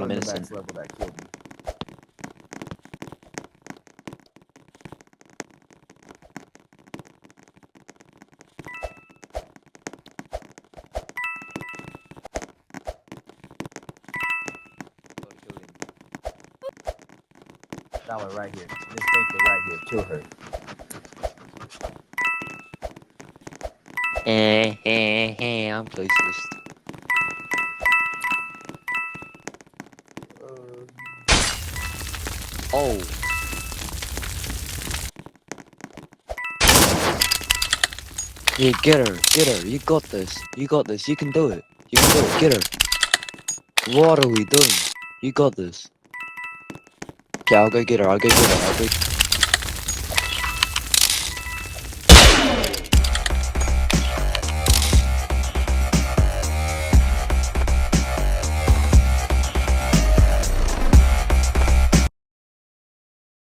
I'm the innocent. max level that killed me. That one right here. This Baker right here. Kill her. I'm closest. Oh. Yeah, get her, you got this, you can do it, get her. What are we doing? You got this. Okay, I'll go get her,